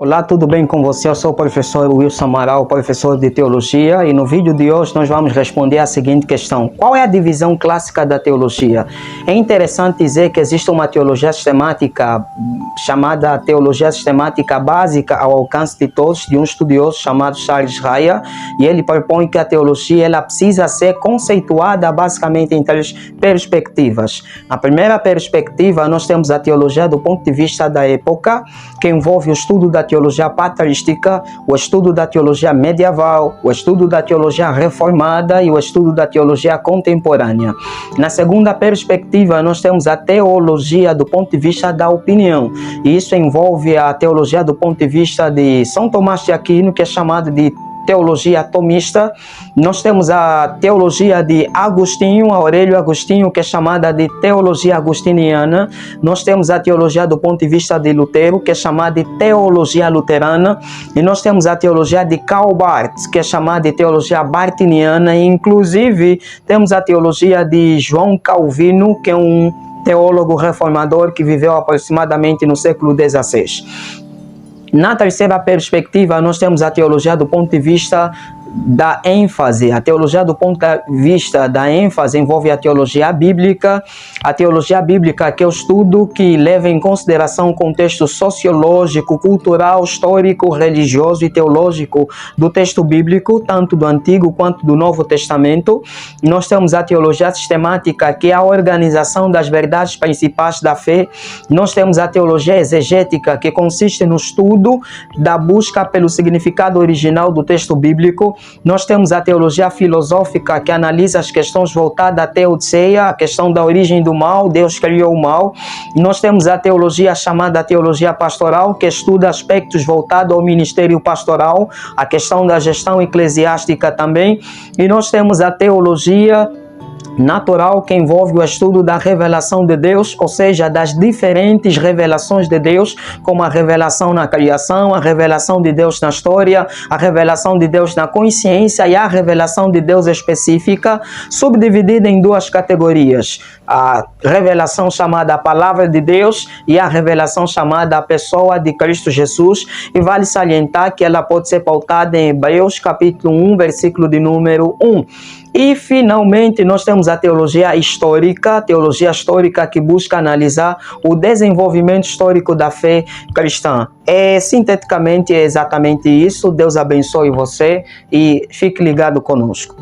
Olá, tudo bem com você? Eu sou o professor Wilson Amaral, professor de Teologia, e no vídeo de hoje nós vamos responder a seguinte questão: qual é a divisão clássica da teologia? É interessante dizer que existe uma teologia sistemática chamada teologia sistemática básica ao alcance de todos, de um estudioso chamado Charles Raya, e ele propõe que a teologia ela precisa ser conceituada basicamente em três perspectivas. Na primeira perspectiva, nós temos a teologia do ponto de vista da época, que envolve o estudo da teologia patrística, o estudo da teologia medieval, o estudo da teologia reformada e o estudo da teologia contemporânea. Na segunda perspectiva, nós temos a teologia do ponto de vista da opinião, e isso envolve a teologia do ponto de vista de São Tomás de Aquino, que é chamado de teologia tomista. Nós temos a teologia de Agostinho, Aurélio Agostinho, que é chamada de teologia agostiniana. Nós temos a teologia do ponto de vista de Lutero, que é chamada de teologia luterana. E nós temos a teologia de Karl Barth, que é chamada de teologia bartiniana. E, inclusive, temos a teologia de João Calvino, que é um teólogo reformador que viveu aproximadamente no século XVI. Na terceira perspectiva, nós temos a teologia do ponto de vista da ênfase. A teologia do ponto de vista da ênfase envolve a teologia bíblica. A teologia bíblica, que é o estudo que leva em consideração o contexto sociológico, cultural, histórico, religioso e teológico do texto bíblico, tanto do Antigo quanto do Novo Testamento. Nós temos a teologia sistemática, que é a organização das verdades principais da fé. Nós temos a teologia exegética, que consiste no estudo da busca pelo significado original do texto bíblico. Nós temos a teologia filosófica, que analisa as questões voltadas à teodiceia, a questão da origem do mal, Deus criou o mal. E nós temos a teologia chamada teologia pastoral, que estuda aspectos voltados ao ministério pastoral, a questão da gestão eclesiástica também. E nós temos a teologia natural, que envolve o estudo da revelação de Deus, ou seja, das diferentes revelações de Deus, como a revelação na criação, a revelação de Deus na história, a revelação de Deus na consciência e a revelação de Deus específica, subdividida em duas categorias: a revelação chamada a Palavra de Deus e a revelação chamada a Pessoa de Cristo Jesus. E vale salientar que ela pode ser pautada em Hebreus capítulo 1, versículo de número 1. E, finalmente, nós temos a teologia histórica que busca analisar o desenvolvimento histórico da fé cristã. Sinteticamente, é exatamente isso. Deus abençoe você e fique ligado conosco.